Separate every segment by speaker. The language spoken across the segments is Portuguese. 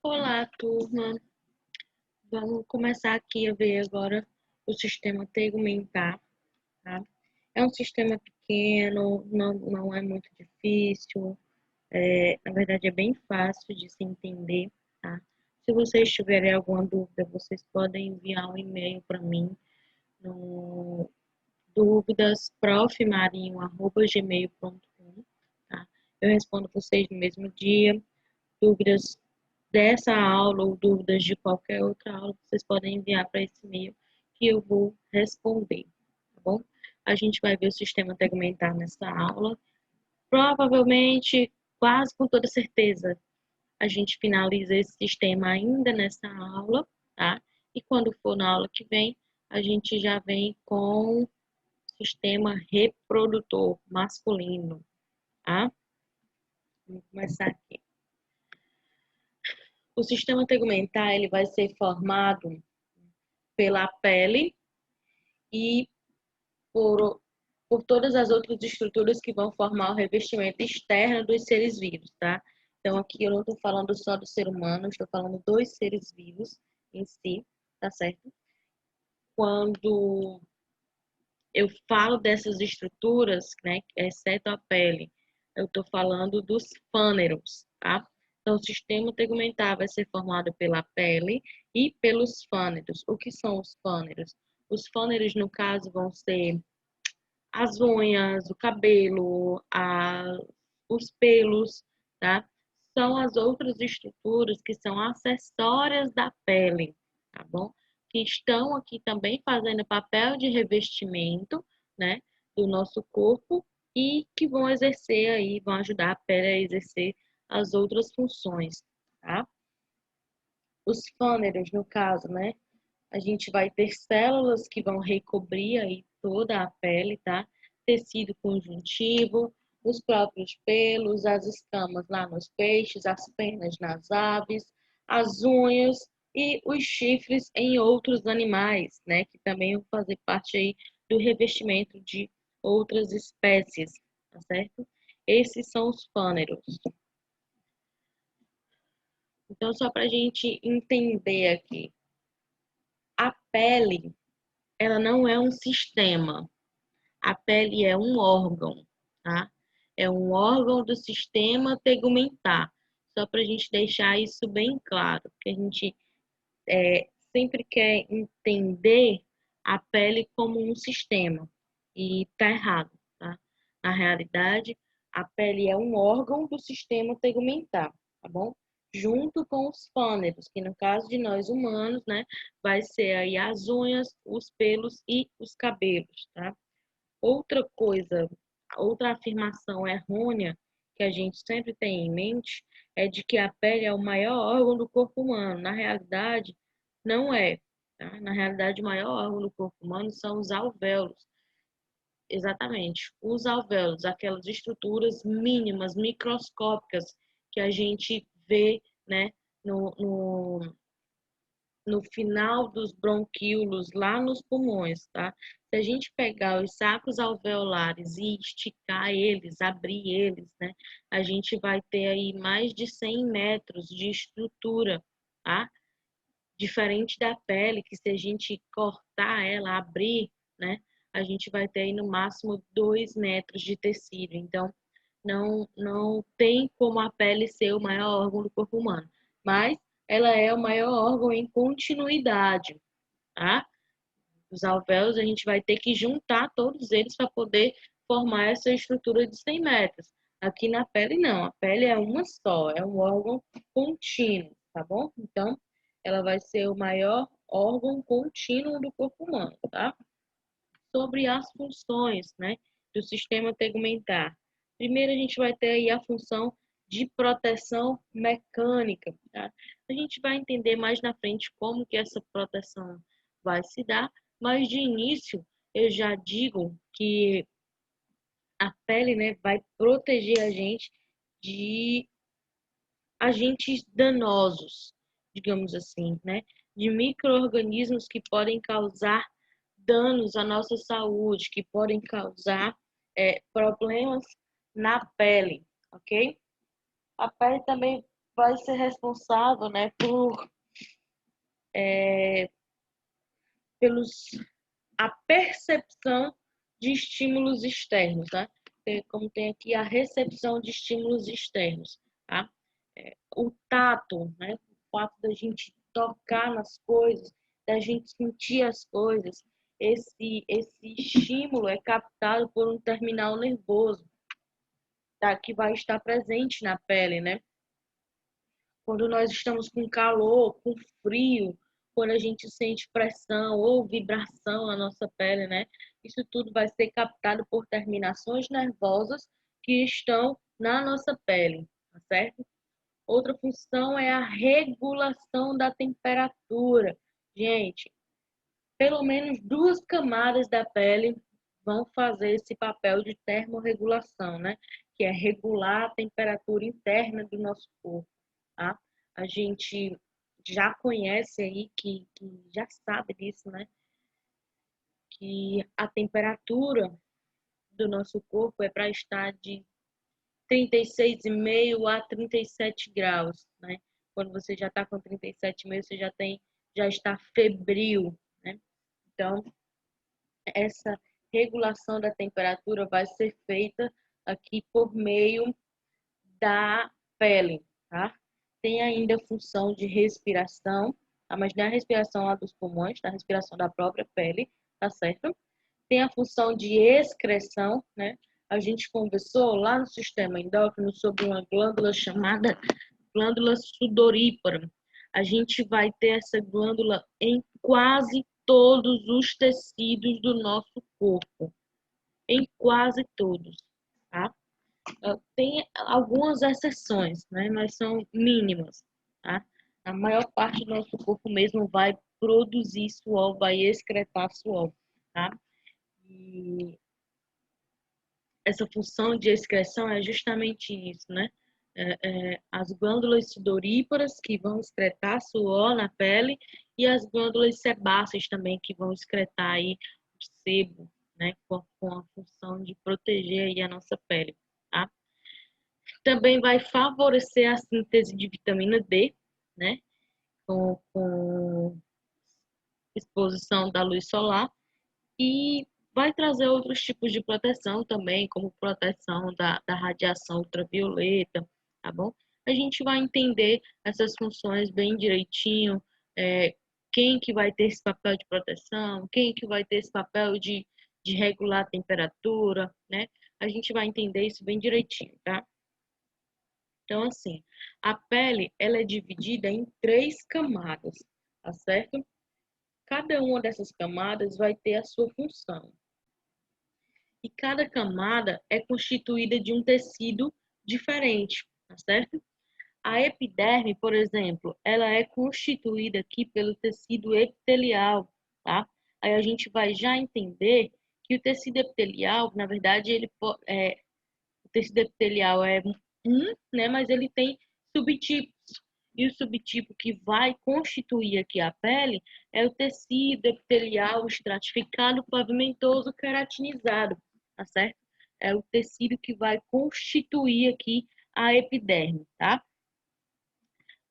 Speaker 1: Olá, turma. Vamos começar aqui a ver agora o sistema tegumentar, tá? É um sistema pequeno, não é muito difícil, na verdade é bem fácil de se entender, tá? Se vocês tiverem alguma dúvida, vocês podem enviar um e-mail para mim no dúvidasprofmarinho@gmail.com, tá? Eu respondo vocês no mesmo dia. Dúvidas dessa aula ou dúvidas de qualquer outra aula, vocês podem enviar para esse e-mail que eu vou responder, tá bom? A gente vai ver o sistema tegumentar nessa aula. Provavelmente, quase com toda certeza, a gente finaliza esse sistema ainda nessa aula, tá? E quando for na aula que vem, a gente já vem com o sistema reprodutor masculino, tá? Vamos começar aqui. O sistema tegumentar ele vai ser formado pela pele e por todas as outras estruturas que vão formar o revestimento externo dos seres vivos, tá? Então, aqui eu não estou falando só do ser humano, estou falando dos seres vivos em si, tá certo? Quando eu falo dessas estruturas, né, exceto a pele, eu estou falando dos fâneros, tá? Então, o sistema tegumentar vai ser formado pela pele e pelos fâneros. O que são os fâneros? Os fâneros, no caso, vão ser as unhas, o cabelo, os pelos, tá? São as outras estruturas que são acessórias da pele, tá bom? Que estão aqui também fazendo papel de revestimento, né, do nosso corpo e que vão exercer aí, vão ajudar a pele a exercer as outras funções, tá? Os fâneros, no caso, né, a gente vai ter células que vão recobrir aí toda a pele, tá? Tecido conjuntivo, os próprios pelos, as escamas lá nos peixes, as penas nas aves, as unhas e os chifres em outros animais, né? Que também vão fazer parte aí do revestimento de outras espécies, tá certo? Esses são os fâneros. Então, só para a gente entender aqui, a pele ela não é um sistema. A pele é um órgão, tá? É um órgão do sistema tegumentar. Só para a gente deixar isso bem claro, porque a gente sempre quer entender a pele como um sistema. E tá errado, tá? Na realidade, a pele é um órgão do sistema tegumentar, tá bom? Junto com os fâneros, que no caso de nós humanos, né, vai ser aí as unhas, os pelos e os cabelos, tá? Outra coisa, outra afirmação errônea que a gente sempre tem em mente é de que a pele é o maior órgão do corpo humano. Na realidade, não é, tá? Na realidade, o maior órgão do corpo humano são os alvéolos. Exatamente, os alvéolos, aquelas estruturas mínimas, microscópicas que a gente vê, né, no no final dos bronquíolos, lá nos pulmões, tá? Se a gente pegar os sacos alveolares e esticar eles, abrir eles, né? A gente vai ter aí mais de 100 metros de estrutura, tá? Diferente da pele, que se a gente cortar ela, abrir, né? A gente vai ter aí no máximo 2 metros de tecido. Então, não tem como a pele ser o maior órgão do corpo humano. Mas ela é o maior órgão em continuidade, tá? Os alvéolos, a gente vai ter que juntar todos eles para poder formar essa estrutura de 100 metros. Aqui na pele, não. A pele é uma só, é um órgão contínuo, tá bom? Então, ela vai ser o maior órgão contínuo do corpo humano, tá? Sobre as funções, né, do sistema tegumentar. Primeiro, a gente vai ter aí a função de proteção mecânica, tá? A gente vai entender mais na frente como que essa proteção vai se dar, mas de início eu já digo que a pele, né, vai proteger a gente de agentes danosos, digamos assim, né? De micro-organismos que podem causar danos à nossa saúde, que podem causar problemas na pele, ok? A pele também vai ser responsável, né, pelos a percepção de estímulos externos, tá? Como tem aqui a recepção de estímulos externos, tá? O tato, né? O fato da gente tocar nas coisas, da gente sentir as coisas, esse estímulo é captado por um terminal nervoso, tá? Que vai estar presente na pele, né? Quando nós estamos com calor, com frio, quando a gente sente pressão ou vibração na nossa pele, né? Isso tudo vai ser captado por terminações nervosas que estão na nossa pele, tá certo? Outra função é a regulação da temperatura. Gente, pelo menos duas camadas da pele vão fazer esse papel de termorregulação, né? Que é regular a temperatura interna do nosso corpo, tá? A gente já conhece aí, que já sabe disso, né? Que a temperatura do nosso corpo é para estar de 36,5 a 37 graus, né? Quando você já está com 37,5, você já está febril, né? Então, essa regulação da temperatura vai ser feita aqui por meio da pele, tá? Tem ainda a função de respiração, tá? Mas não é a respiração lá dos pulmões, tá? A respiração da própria pele, tá certo? Tem a função de excreção, né? A gente conversou lá no sistema endócrino sobre uma glândula chamada glândula sudorípara. A gente vai ter essa glândula em quase todos os tecidos do nosso corpo, em quase todos, tá? Tem algumas exceções, né? Mas são mínimas, tá? A maior parte do nosso corpo mesmo vai produzir suor, vai excretar suor, tá? E essa função de excreção é justamente isso, né? As glândulas sudoríparas que vão excretar suor na pele e as glândulas sebáceas também que vão excretar aí o sebo, né? Com a função de proteger aí a nossa pele, tá? Também vai favorecer a síntese de vitamina D, né? Com exposição da luz solar e vai trazer outros tipos de proteção também, como proteção da radiação ultravioleta, tá bom? A gente vai entender essas funções bem direitinho, quem que vai ter esse papel de proteção, quem que vai ter esse papel de regular a temperatura, né? A gente vai entender isso bem direitinho, tá? Então, assim, a pele, ela é dividida em 3 camadas, tá certo? Cada uma dessas camadas vai ter a sua função. E cada camada é constituída de um tecido diferente, tá certo? A epiderme, por exemplo, ela é constituída aqui pelo tecido epitelial, tá? Aí a gente vai já entender que o tecido epitelial, na verdade, o tecido epitelial é né? Mas ele tem subtipos. E o subtipo que vai constituir aqui a pele é o tecido epitelial estratificado, pavimentoso, queratinizado, tá certo? É o tecido que vai constituir aqui a epiderme, tá?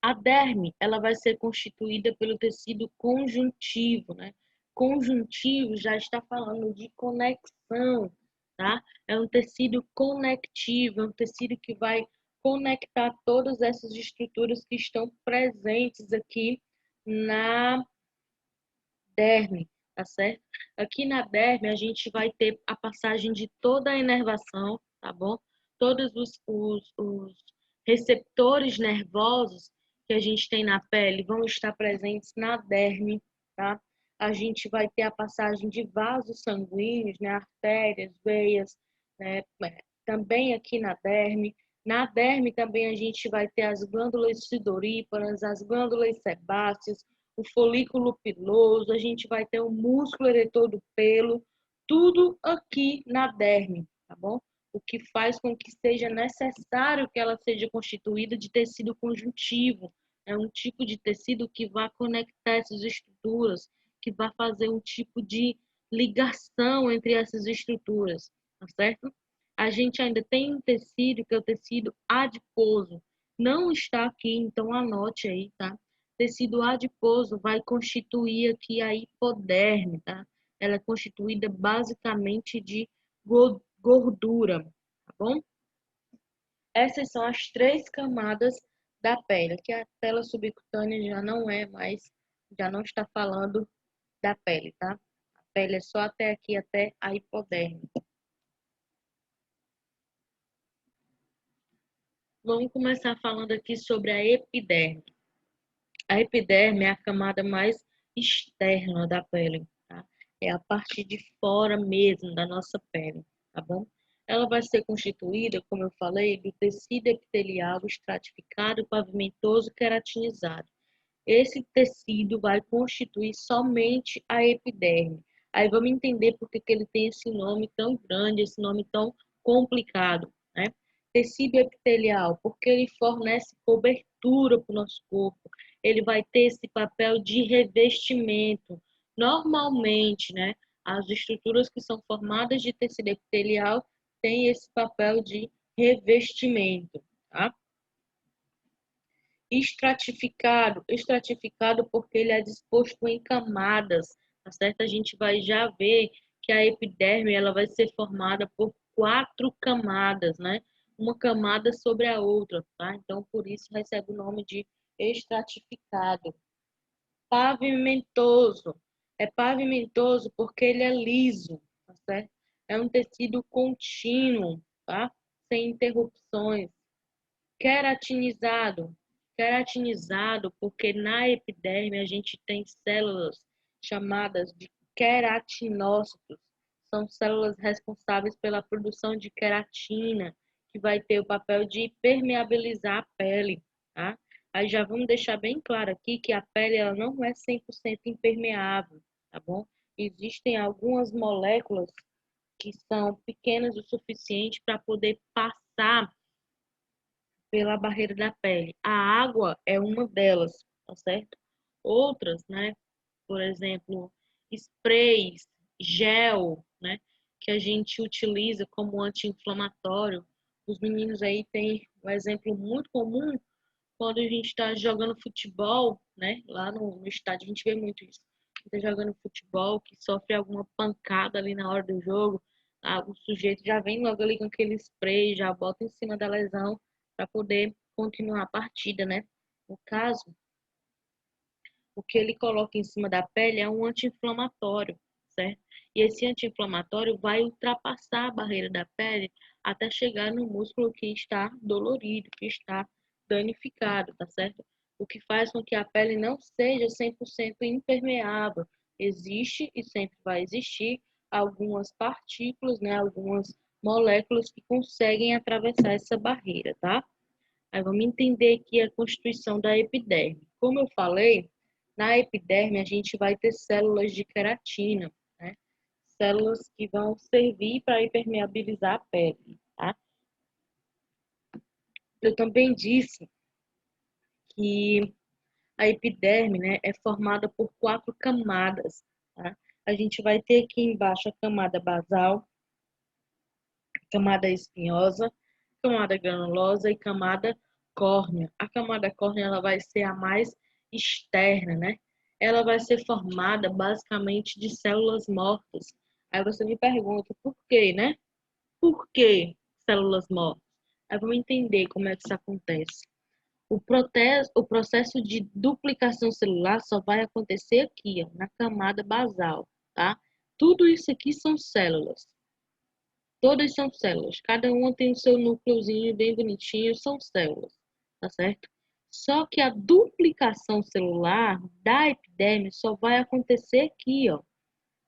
Speaker 1: A derme, ela vai ser constituída pelo tecido conjuntivo, né? Conjuntivo já está falando de conexão, tá? É um tecido conectivo, é um tecido que vai conectar todas essas estruturas que estão presentes aqui na derme, tá certo? Aqui na derme a gente vai ter a passagem de toda a inervação, tá bom? Todos os receptores nervosos que a gente tem na pele vão estar presentes na derme, tá? A gente vai ter a passagem de vasos sanguíneos, né? Artérias, veias, né? Também aqui na derme. Na derme também a gente vai ter as glândulas sudoríparas, as glândulas sebáceas, o folículo piloso, a gente vai ter o músculo eretor do pelo, tudo aqui na derme, tá bom? O que faz com que seja necessário que ela seja constituída de tecido conjuntivo. É um tipo de tecido que vai conectar essas estruturas, que vai fazer um tipo de ligação entre essas estruturas, tá certo? A gente ainda tem um tecido que é o tecido adiposo. Não está aqui, então anote aí, tá? Tecido adiposo vai constituir aqui a hipoderme, tá? Ela é constituída basicamente de gordura, tá bom? Essas são as três camadas da pele, que a pele subcutânea já não é mais, já não está falando da pele, tá? A pele é só até aqui, até a hipoderme. Vamos começar falando aqui sobre a epiderme. A epiderme é a camada mais externa da pele, tá? É a parte de fora mesmo da nossa pele, tá bom? Ela vai ser constituída, como eu falei, do tecido epitelial estratificado, pavimentoso, queratinizado. Esse tecido vai constituir somente a epiderme. Aí vamos entender por que ele tem esse nome tão grande, esse nome tão complicado, né? Tecido epitelial, porque ele fornece cobertura para o nosso corpo. Ele vai ter esse papel de revestimento. Normalmente, né, as estruturas que são formadas de tecido epitelial têm esse papel de revestimento, tá? Estratificado porque ele é disposto em camadas, tá certo? A gente vai já ver que a epiderme ela vai ser formada por 4 camadas, né? Uma camada sobre a outra, tá? Então, por isso recebe o nome de estratificado. Pavimentoso. É pavimentoso porque ele é liso, tá certo? É um tecido contínuo, tá? Sem interrupções. Queratinizado. Queratinizado porque na epiderme a gente tem células chamadas de queratinócitos. São células responsáveis pela produção de queratina, que vai ter o papel de permeabilizar a pele, tá? Aí já vamos deixar bem claro aqui que a pele ela não é 100% impermeável, tá bom? Existem algumas moléculas que são pequenas o suficiente para poder passar pela barreira da pele. A água é uma delas, tá certo? Outras, né? Por exemplo, sprays, gel, né? Que a gente utiliza como anti-inflamatório. Os meninos aí têm um exemplo muito comum quando a gente está jogando futebol, né? Lá no estádio a gente vê muito isso. Está jogando futebol, que sofre alguma pancada ali na hora do jogo, o sujeito já vem logo ali com aquele spray, já bota em cima da lesão para poder continuar a partida, né? No caso, o que ele coloca em cima da pele é um anti-inflamatório, certo? E esse anti-inflamatório vai ultrapassar a barreira da pele até chegar no músculo que está dolorido, que está danificado, tá certo? O que faz com que a pele não seja 100% impermeável. Existe e sempre vai existir algumas partículas, né, algumas moléculas que conseguem atravessar essa barreira, tá? Aí vamos entender aqui a constituição da epiderme. Como eu falei, na epiderme a gente vai ter células de queratina, né? Células que vão servir para impermeabilizar a pele, tá? Eu também disse que a epiderme, né, é formada por 4 camadas, tá? A gente vai ter aqui embaixo a camada basal, camada espinhosa, camada granulosa e camada córnea. A camada córnea ela vai ser a mais externa, né? Ela vai ser formada basicamente de células mortas. Aí você me pergunta por quê, né? Por que células mortas? Aí vamos entender como é que isso acontece. O processo de duplicação celular só vai acontecer aqui, ó, na camada basal, tá? Tudo isso aqui são células. Todas são células. Cada uma tem o seu núcleozinho bem bonitinho, são células, tá certo? Só que a duplicação celular da epiderme só vai acontecer aqui, ó.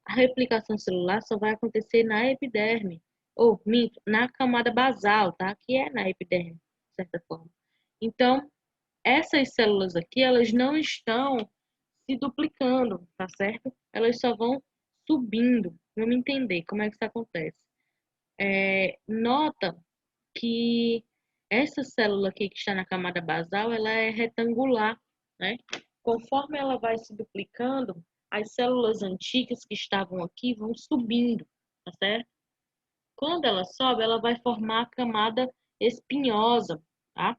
Speaker 1: A replicação celular só vai acontecer na epiderme, ou minto, na camada basal, tá? Que é na epiderme, de certa forma. Então, essas células aqui, elas não estão se duplicando, tá certo? Elas só vão subindo. Vamos entender como é que isso acontece. Nota que essa célula aqui que está na camada basal, ela é retangular, né? Conforme ela vai se duplicando, as células antigas que estavam aqui vão subindo, tá certo? Quando ela sobe, ela vai formar a camada espinhosa, tá?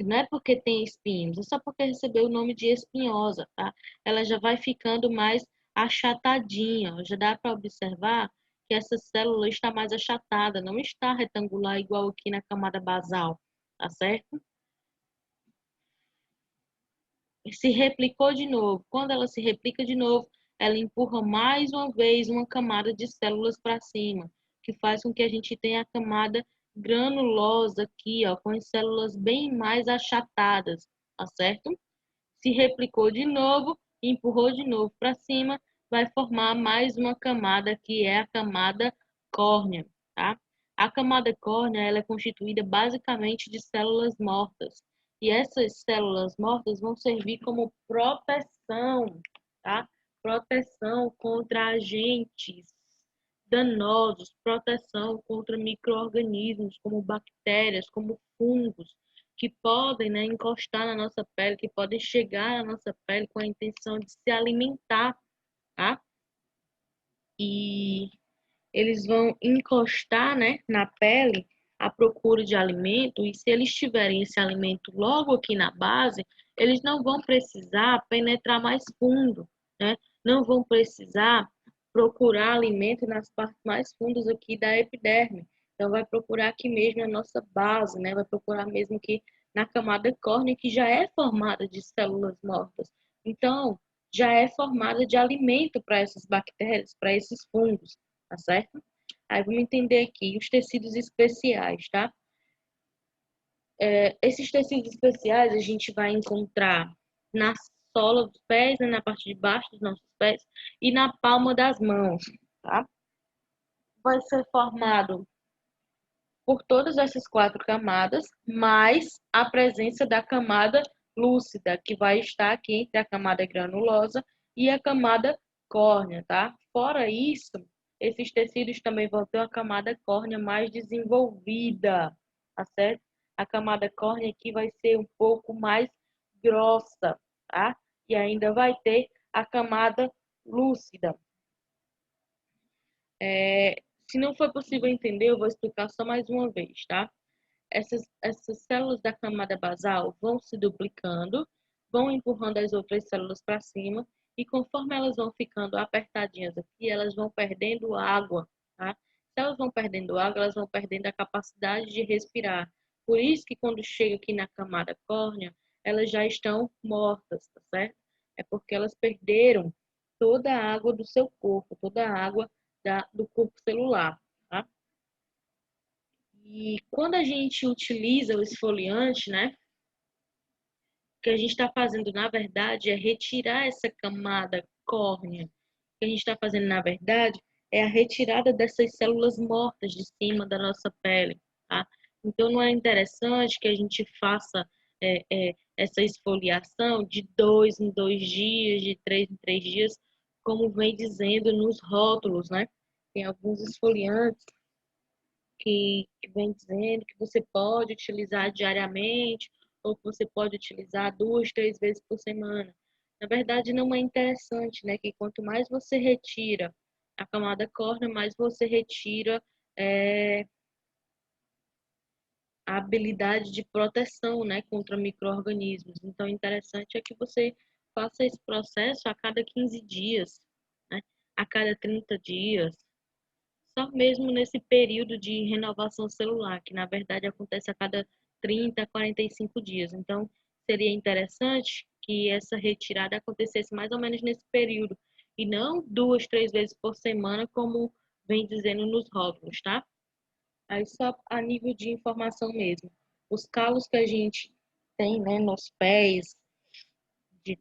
Speaker 1: Não é porque tem espinhos, é só porque recebeu o nome de espinhosa, tá? Ela já vai ficando mais achatadinha. Já dá para observar que essa célula está mais achatada, não está retangular igual aqui na camada basal, tá certo? Se replicou de novo. Quando ela se replica de novo, ela empurra mais uma vez uma camada de células para cima, que faz com que a gente tenha a camada granulosa aqui, ó, com as células bem mais achatadas, tá certo? Se replicou de novo, empurrou de novo para cima, vai formar mais uma camada que é a camada córnea, tá? A camada córnea ela é constituída basicamente de células mortas. E essas células mortas vão servir como proteção, tá? Proteção contra agentes danosos, proteção contra micro-organismos como bactérias, como fungos, que podem, né, encostar na nossa pele, que podem chegar na nossa pele com a intenção de se alimentar, tá? E eles vão encostar, né, na pele à procura de alimento, e se eles tiverem esse alimento logo aqui na base, eles não vão precisar penetrar mais fundo, né? Não vão precisar procurar alimento nas partes mais fundas aqui da epiderme. Então, vai procurar aqui mesmo na nossa base, né? Vai procurar mesmo aqui na camada córnea, que já é formada de células mortas. Então, já é formada de alimento para essas bactérias, para esses fungos, tá certo? Aí vamos entender aqui os tecidos especiais, tá? Esses tecidos especiais a gente vai encontrar na sola dos pés, né, na parte de baixo dos nossos pés e na palma das mãos, tá? Vai ser formado por todas essas 4 camadas, mais a presença da camada lúcida, que vai estar aqui entre a camada granulosa e a camada córnea, tá? Fora isso, esses tecidos também vão ter uma camada córnea mais desenvolvida, tá certo? A camada córnea aqui vai ser um pouco mais grossa, tá? E ainda vai ter a camada lúcida. Se não for possível entender, eu vou explicar só mais uma vez, tá? Essas células da camada basal vão se duplicando, vão empurrando as outras células para cima, e conforme elas vão ficando apertadinhas aqui, elas vão perdendo água, tá? Se elas vão perdendo água, elas vão perdendo a capacidade de respirar. Por isso que quando chega aqui na camada córnea, elas já estão mortas, tá certo? É porque elas perderam toda a água do seu corpo, toda a água do corpo celular, tá? E quando a gente utiliza o esfoliante, né, o que a gente está fazendo, na verdade, é retirar essa camada córnea. O que a gente está fazendo, na verdade, é a retirada dessas células mortas de cima da nossa pele, tá? Então, não é interessante que a gente faça essa esfoliação de 2 em 2 dias, de 3 em 3 dias, como vem dizendo nos rótulos, né? Tem alguns esfoliantes que vem dizendo que você pode utilizar diariamente ou que você pode utilizar 2, 3 vezes por semana. Na verdade, não é interessante, né? Que quanto mais você retira a camada córnea, mais você retira é, a habilidade de proteção, né, contra micro-organismos. Então, o interessante é que você faça esse processo a cada 15 dias, né? A cada 30 dias, só mesmo nesse período de renovação celular, que na verdade acontece a cada 30 a 45 dias. Então, seria interessante que essa retirada acontecesse mais ou menos nesse período, e não 2, 3 vezes por semana, como vem dizendo nos rótulos, tá? Aí só a nível de informação mesmo. Os calos que a gente tem, né, nos pés,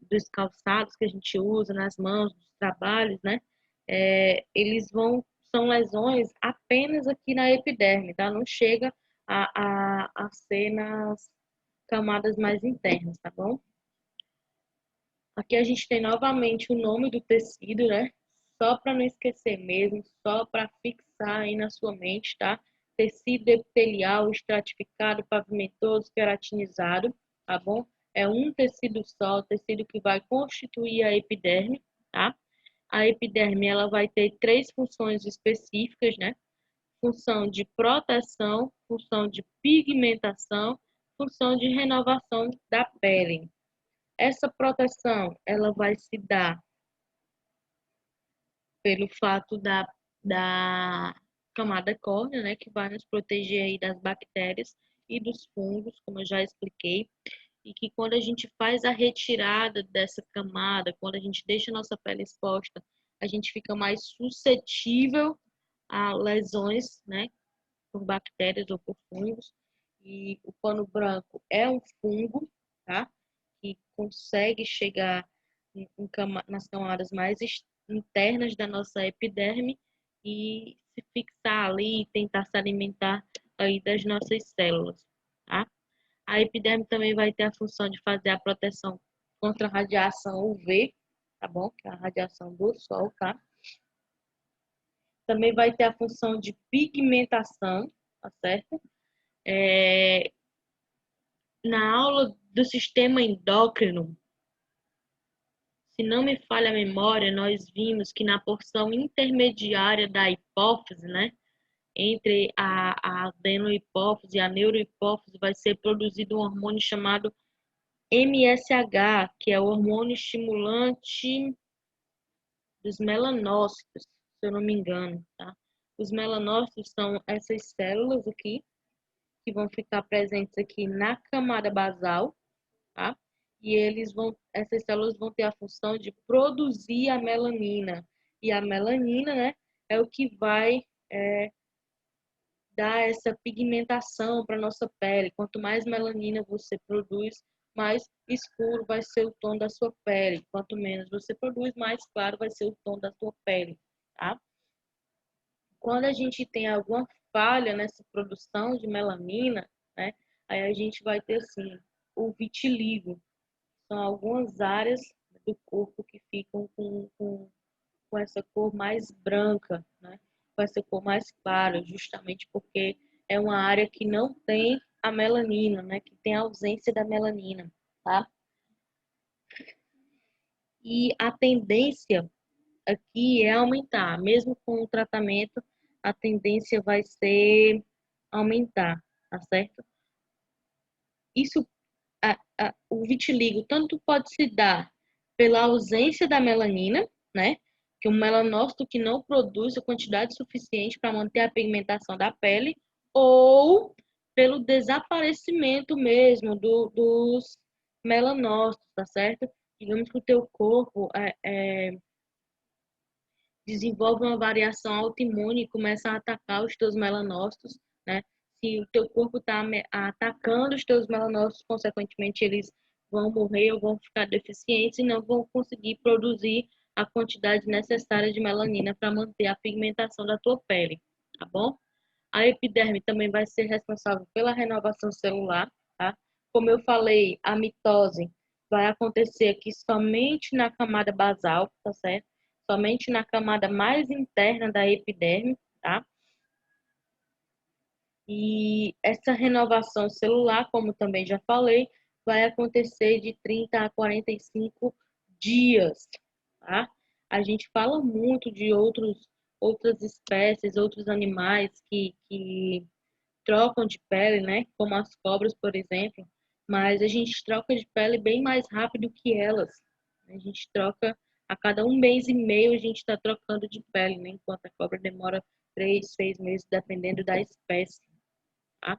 Speaker 1: dos calçados que a gente usa, nas mãos, dos trabalhos, né? Eles são lesões apenas aqui na epiderme, tá? Não chega a ser nas camadas mais internas, tá bom? Aqui a gente tem novamente o nome do tecido, né? Só para não esquecer mesmo, só para fixar aí na sua mente, tá? Tecido epitelial estratificado, pavimentoso, queratinizado, tá bom? É um tecido só, o tecido que vai constituir a epiderme, tá? A epiderme, ela vai ter 3 funções específicas, né? Função de proteção, função de pigmentação, função de renovação da pele. Essa proteção, ela vai se dar pelo fato da camada córnea, né, que vai nos proteger aí das bactérias e dos fungos, como eu já expliquei, e que quando a gente faz a retirada dessa camada, quando a gente deixa a nossa pele exposta, a gente fica mais suscetível a lesões, né, por bactérias ou por fungos. E o pano branco é um fungo, tá? Que consegue chegar nas camadas mais internas da nossa epiderme e se fixar ali e tentar se alimentar aí das nossas células, tá? A epiderme também vai ter a função de fazer a proteção contra a radiação UV, tá bom? Que é a radiação do sol, tá? Também vai ter a função de pigmentação, tá certo? Na aula do sistema endócrino, se não me falha a memória, nós vimos que na porção intermediária da hipófise, né, entre a adenohipófise e a neurohipófise, vai ser produzido um hormônio chamado MSH, que é o hormônio estimulante dos melanócitos, se eu não me engano, tá? Os melanócitos são essas células aqui, que vão ficar presentes aqui na camada basal, tá? E essas células vão ter a função de produzir a melanina. E a melanina, né, é o que vai dar essa pigmentação para nossa pele. Quanto mais melanina você produz, mais escuro vai ser o tom da sua pele. Quanto menos você produz, mais claro vai ser o tom da sua pele, tá? Quando a gente tem alguma falha nessa produção de melanina, né, aí a gente vai ter assim o vitiligo. São algumas áreas do corpo que ficam com essa cor mais branca, né? Com essa cor mais clara, justamente porque é uma área que não tem a melanina, né? Que tem a ausência da melanina, tá? E a tendência aqui é aumentar, mesmo com o tratamento, a tendência vai ser aumentar, tá certo? Isso, o vitiligo tanto pode se dar pela ausência da melanina, né? Que o melanócito que não produz a quantidade suficiente para manter a pigmentação da pele, ou pelo desaparecimento mesmo dos melanócitos, tá certo? Digamos que o teu corpo desenvolve uma variação autoimune e começa a atacar os teus melanócitos, né? Se o teu corpo está atacando os teus melanócitos, consequentemente eles vão morrer ou vão ficar deficientes e não vão conseguir produzir a quantidade necessária de melanina para manter a pigmentação da tua pele, tá bom? A epiderme também vai ser responsável pela renovação celular, tá? Como eu falei, a mitose vai acontecer aqui somente na camada basal, tá certo? Somente na camada mais interna da epiderme, tá? E essa renovação celular, como também já falei, vai acontecer de 30 a 45 dias, tá? A gente fala muito de outras espécies, outros animais que trocam de pele, né? Como as cobras, por exemplo, mas a gente troca de pele bem mais rápido que elas. A gente troca a cada 1 mês e meio, a gente está trocando de pele, né? Enquanto a cobra demora 3, 6 meses, dependendo da espécie, tá?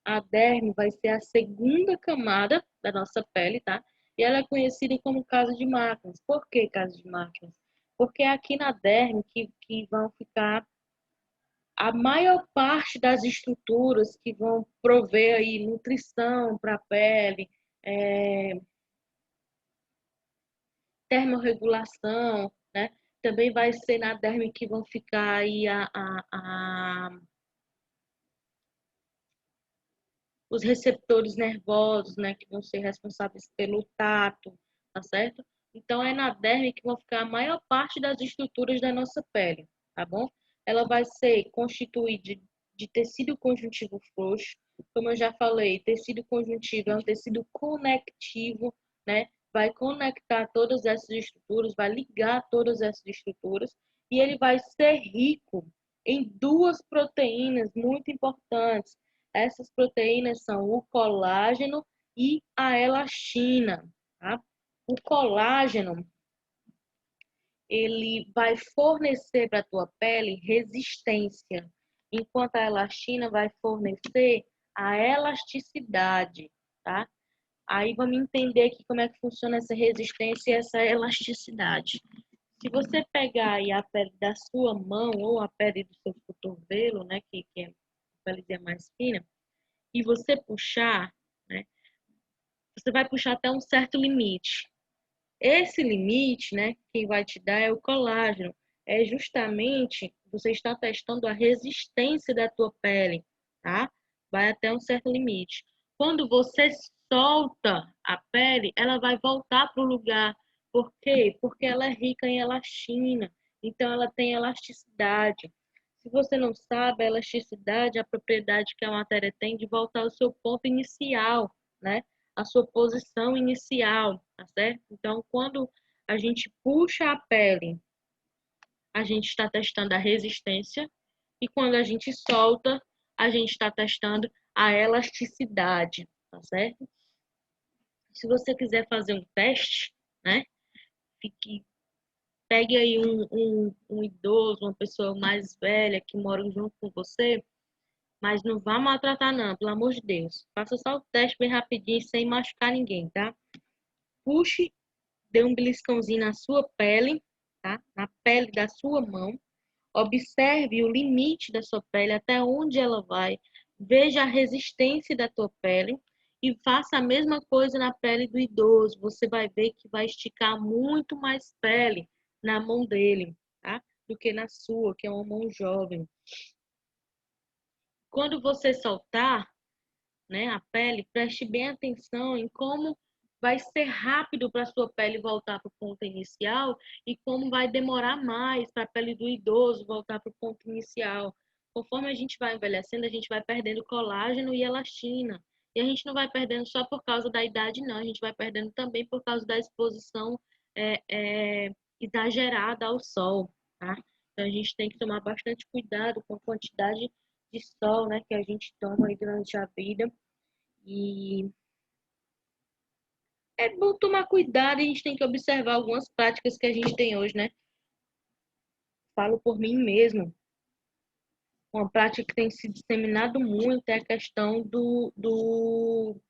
Speaker 1: A derme vai ser a segunda camada da nossa pele, tá? E ela é conhecida como casa de máquinas. Por que casa de máquinas? Porque é aqui na derme que vão ficar a maior parte das estruturas que vão prover aí nutrição para a pele, termorregulação, né? Também vai ser na derme que vão ficar aí os receptores nervosos, né? Que vão ser responsáveis pelo tato, tá certo? Então, é na derme que vão ficar a maior parte das estruturas da nossa pele, tá bom? Ela vai ser constituída de tecido conjuntivo frouxo. Como eu já falei, tecido conjuntivo é um tecido conectivo, né? Vai conectar todas essas estruturas, vai ligar todas essas estruturas e ele vai ser rico em duas proteínas muito importantes. Essas proteínas são o colágeno e a elastina, tá? O colágeno, ele vai fornecer para a tua pele resistência, enquanto a elastina vai fornecer a elasticidade, tá? Aí vamos entender aqui como é que funciona essa resistência e essa elasticidade. Se você pegar aí a pele da sua mão ou a pele do seu cotovelo, né, que é a pelezinha mais fina, e você puxar, né, você vai puxar até um certo limite. Esse limite, né, quem vai te dar é o colágeno. É justamente você está testando a resistência da tua pele, tá? Vai até um certo limite. Quando você solta a pele, ela vai voltar para o lugar. Por quê? Porque ela é rica em elastina. Então, ela tem elasticidade. Se você não sabe, a elasticidade é a propriedade que a matéria tem de voltar ao seu ponto inicial, né? A sua posição inicial, tá certo? Então, quando a gente puxa a pele, a gente está testando a resistência, e quando a gente solta, a gente está testando a elasticidade, tá certo? Se você quiser fazer um teste, né? Pegue aí um idoso, uma pessoa mais velha que mora junto com você, mas não vá maltratar não, pelo amor de Deus. Faça só o teste bem rapidinho, sem machucar ninguém, tá? Puxe, dê um beliscãozinho na sua pele, tá? Na pele da sua mão. Observe o limite da sua pele, até onde ela vai. Veja a resistência da tua pele e faça a mesma coisa na pele do idoso. Você vai ver que vai esticar muito mais pele na mão dele, tá? Do que na sua, que é uma mão jovem. Quando você soltar, né, a pele, preste bem atenção em como vai ser rápido para a sua pele voltar para o ponto inicial e como vai demorar mais para a pele do idoso voltar para o ponto inicial. Conforme a gente vai envelhecendo, a gente vai perdendo colágeno e elastina. E a gente não vai perdendo só por causa da idade, não. A gente vai perdendo também por causa da exposição é, é, exagerada ao sol, tá? Então, a gente tem que tomar bastante cuidado com a quantidade de sol, né, que a gente toma aí durante a vida. E é bom tomar cuidado, e a gente tem que observar algumas práticas que a gente tem hoje, né? Falo por mim mesmo. Uma prática que tem se disseminado muito é a questão do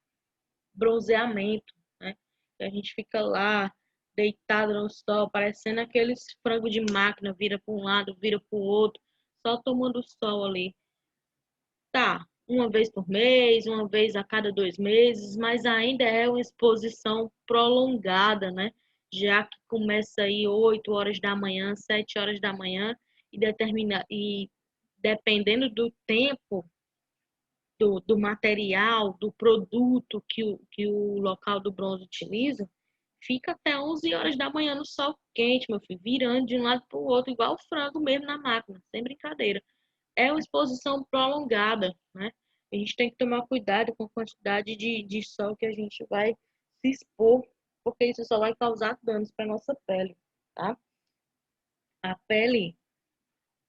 Speaker 1: bronzeamento, né? Que a gente fica lá deitado no sol, parecendo aqueles frango de máquina, vira para um lado, vira para o outro, só tomando sol ali. Tá, uma vez por mês, uma vez a cada 2 meses, mas ainda é uma exposição prolongada, né? Já que começa aí 8 horas da manhã, 7 horas da manhã, e dependendo do tempo, do material, do produto que o local do bronze utiliza, fica até 11 horas da manhã no sol quente, meu filho, virando de um lado para o outro, igual o frango mesmo na máquina, sem brincadeira. É uma exposição prolongada, né? A gente tem que tomar cuidado com a quantidade de sol que a gente vai se expor, porque isso só vai causar danos para nossa pele, tá? A pele,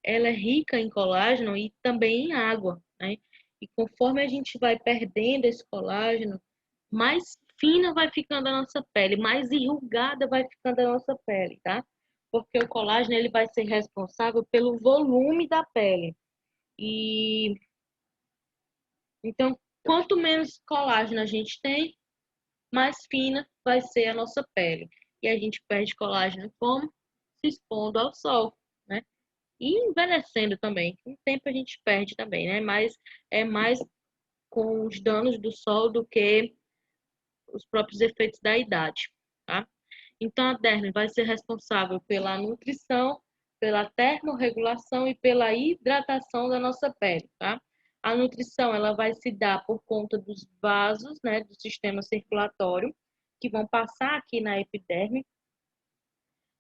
Speaker 1: ela é rica em colágeno e também em água, né? E conforme a gente vai perdendo esse colágeno, mais fina vai ficando a nossa pele, mais enrugada vai ficando a nossa pele, tá? Porque o colágeno ele vai ser responsável pelo volume da pele. E então, quanto menos colágeno a gente tem, mais fina vai ser a nossa pele. E a gente perde colágeno como? Se expondo ao sol, né? E envelhecendo também. Com o tempo a gente perde também, né? Mas é mais com os danos do sol do que os próprios efeitos da idade, tá? Então, a derme vai ser responsável pela nutrição, pela termorregulação e pela hidratação da nossa pele, tá? A nutrição, ela vai se dar por conta dos vasos, né, do sistema circulatório, que vão passar aqui na epiderme.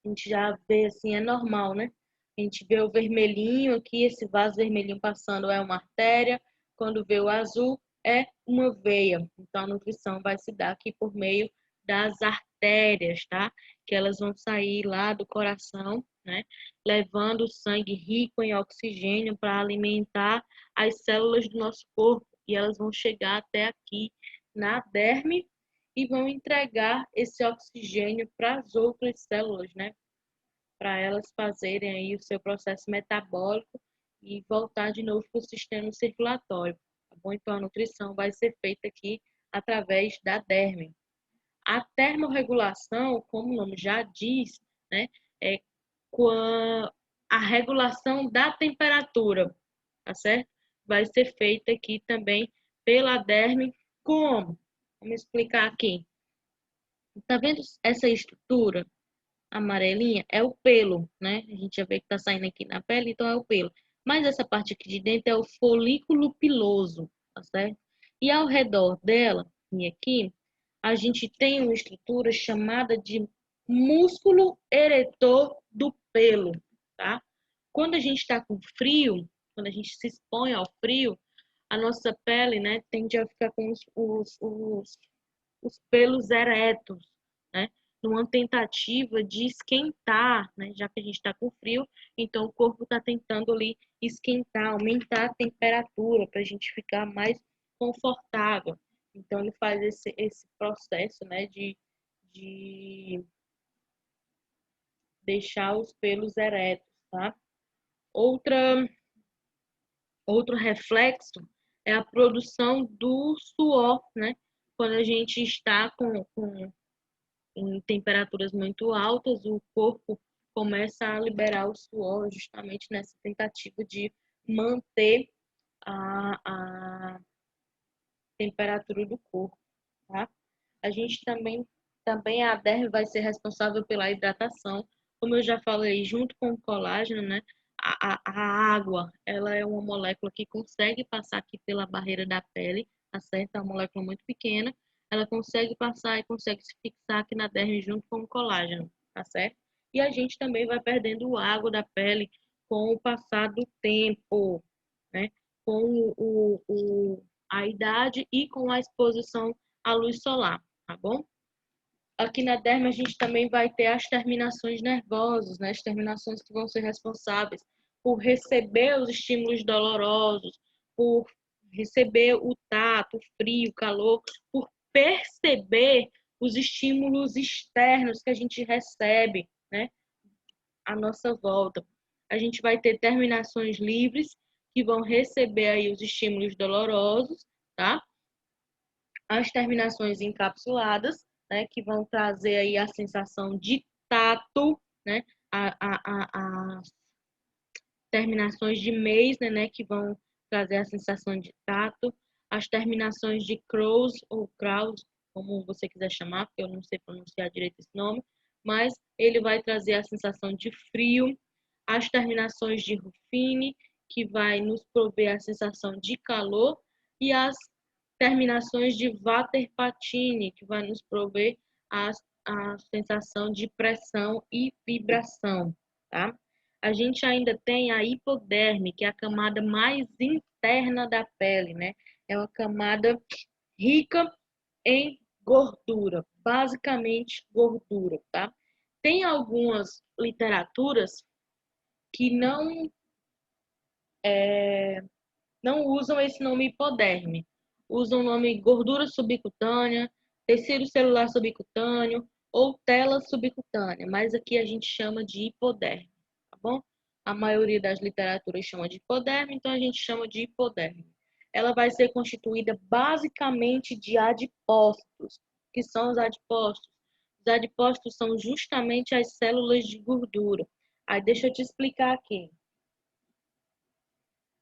Speaker 1: A gente já vê assim, é normal, né? A gente vê o vermelhinho aqui, esse vaso vermelhinho passando é uma artéria. Quando vê o azul, é uma veia. Então, a nutrição vai se dar aqui por meio das artérias, tá? Que elas vão sair lá do coração, né? Levando o sangue rico em oxigênio para alimentar as células do nosso corpo e elas vão chegar até aqui na derme e vão entregar esse oxigênio para as outras células, né? Para elas fazerem aí o seu processo metabólico e voltar de novo para o sistema circulatório, tá bom? Então, a nutrição vai ser feita aqui através da derme. A termorregulação, como o nome já diz, né, é a regulação da temperatura, tá certo? Vai ser feita aqui também pela derme. Como? Vamos explicar aqui. Tá vendo essa estrutura amarelinha? É o pelo, né? A gente já vê que tá saindo aqui na pele, então é o pelo. Mas essa parte aqui de dentro é o folículo piloso, tá certo? E ao redor dela, e aqui, a gente tem uma estrutura chamada de músculo eretor do pelo, tá? Quando a gente está com frio, quando a gente se expõe ao frio, a nossa pele, né, tende a ficar com os pelos eretos, né? Numa tentativa de esquentar, né? Já que a gente está com frio, então o corpo está tentando ali esquentar, aumentar a temperatura para a gente ficar mais confortável. Então ele faz esse processo, né? De deixar os pelos eretos, tá? Outro reflexo é a produção do suor, né? Quando a gente está em temperaturas muito altas, o corpo começa a liberar o suor justamente nessa tentativa de manter a temperatura do corpo, tá? A gente também a derme vai ser responsável pela hidratação, como eu já falei, junto com o colágeno, né? A água, ela é uma molécula que consegue passar aqui pela barreira da pele, tá certo? É uma molécula muito pequena, ela consegue passar e consegue se fixar aqui na derme junto com o colágeno, tá certo? E a gente também vai perdendo água da pele com o passar do tempo, né? Com a idade e com a exposição à luz solar, tá bom? Aqui na derme a gente também vai ter as terminações nervosas, né? As terminações que vão ser responsáveis por receber os estímulos dolorosos, por receber o tato, o frio, o calor, por perceber os estímulos externos que a gente recebe, né? À nossa volta. A gente vai ter terminações livres que vão receber aí os estímulos dolorosos, tá? As terminações encapsuladas, né, que vão trazer aí a sensação de tato, né, as terminações de Meissner, né, que vão trazer a sensação de tato, as terminações de Krause ou Krause, como você quiser chamar, porque eu não sei pronunciar direito esse nome, mas ele vai trazer a sensação de frio, as terminações de Ruffini, que vai nos prover a sensação de calor, e as terminações de Vater-Patini, que vai nos prover a sensação de pressão e vibração, tá? A gente ainda tem a hipoderme, que é a camada mais interna da pele, né? É uma camada rica em gordura, basicamente gordura, tá? Tem algumas literaturas que não usam esse nome hipoderme, usam o nome gordura subcutânea, tecido celular subcutâneo ou tela subcutânea, mas aqui a gente chama de hipoderme, tá bom? A maioria das literaturas chama de hipoderme, então a gente chama de hipoderme. Ela vai ser constituída basicamente de adipócitos. Que são os adipócitos? Os adipócitos são justamente as células de gordura. Aí deixa eu te explicar aqui.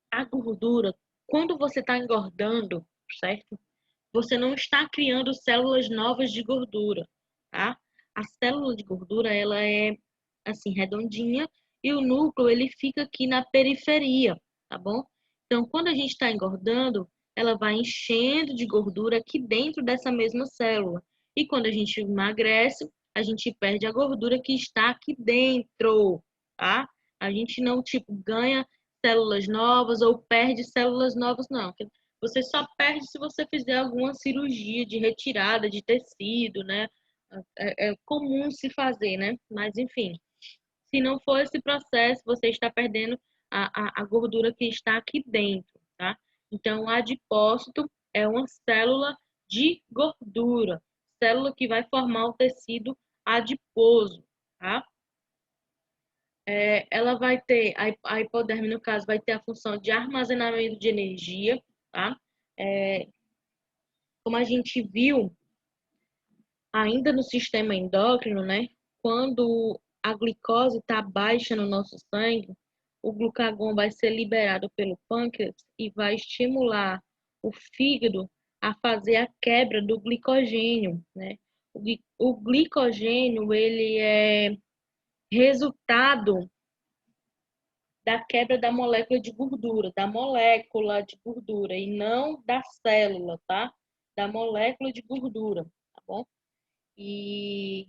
Speaker 1: A gordura, quando você está engordando, certo? Você não está criando células novas de gordura, tá? A célula de gordura, ela é assim, redondinha, e o núcleo, ele fica aqui na periferia, tá bom? Então, quando a gente está engordando, ela vai enchendo de gordura aqui dentro dessa mesma célula. E quando a gente emagrece, a gente perde a gordura que está aqui dentro, tá? A gente não, tipo, ganha células novas ou perde células novas, não. Você só perde se você fizer alguma cirurgia de retirada de tecido, né? É comum se fazer, né? Mas, enfim, se não for esse processo, você está perdendo a gordura que está aqui dentro, tá? Então, o adipócito é uma célula de gordura, célula que vai formar o tecido adiposo, tá? Ela vai ter, a hipoderme, no caso, vai ter a função de armazenamento de energia, tá? É, como a gente viu ainda no sistema endócrino, né? Quando a glicose está baixa no nosso sangue, o glucagon vai ser liberado pelo pâncreas e vai estimular o fígado a fazer a quebra do glicogênio, né? O glicogênio, ele é resultado da quebra da molécula de gordura e não da célula, tá? Da molécula de gordura, tá bom? E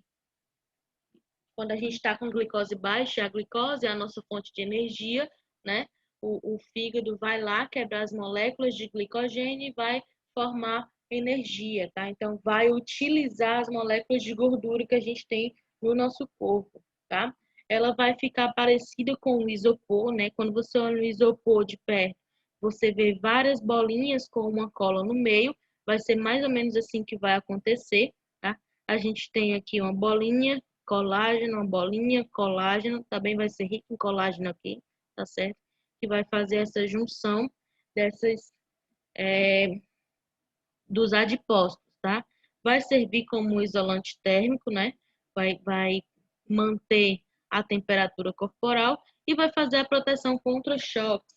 Speaker 1: quando a gente está com glicose baixa, a glicose é a nossa fonte de energia, né? O fígado vai lá quebrar as moléculas de glicogênio e vai formar energia, tá? Então, vai utilizar as moléculas de gordura que a gente tem no nosso corpo, tá? Ela vai ficar parecida com o isopor, né? Quando você olha o isopor de perto, você vê várias bolinhas com uma cola no meio, vai ser mais ou menos assim que vai acontecer, tá? A gente tem aqui uma bolinha colágeno, uma bolinha, colágeno, também vai ser rico em colágeno aqui, tá certo? Que vai fazer essa junção dessas, dos adipócitos, tá? Vai servir como isolante térmico, né? Vai manter a temperatura corporal e vai fazer a proteção contra choques.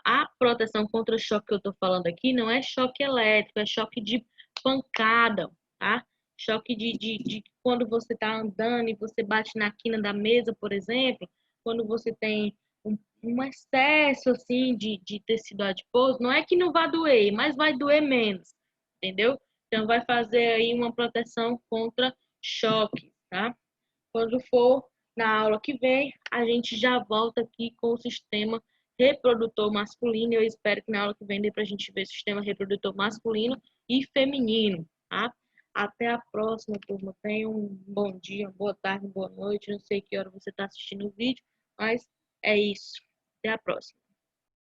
Speaker 1: A proteção contra choque que eu tô falando aqui não é choque elétrico, é choque de pancada, tá? Choque de quando você está andando e você bate na quina da mesa, por exemplo, quando você tem um excesso assim de tecido adiposo, não é que não vai doer, mas vai doer menos, entendeu? Então vai fazer aí uma proteção contra choque, tá? Quando for na aula que vem, a gente já volta aqui com o sistema reprodutor masculino. Eu espero que na aula que vem dê para a gente ver o sistema reprodutor masculino e feminino, tá? Até a próxima, turma. Tenha um bom dia, boa tarde, boa noite. Não sei que hora você está assistindo o vídeo, mas é isso. Até a próxima.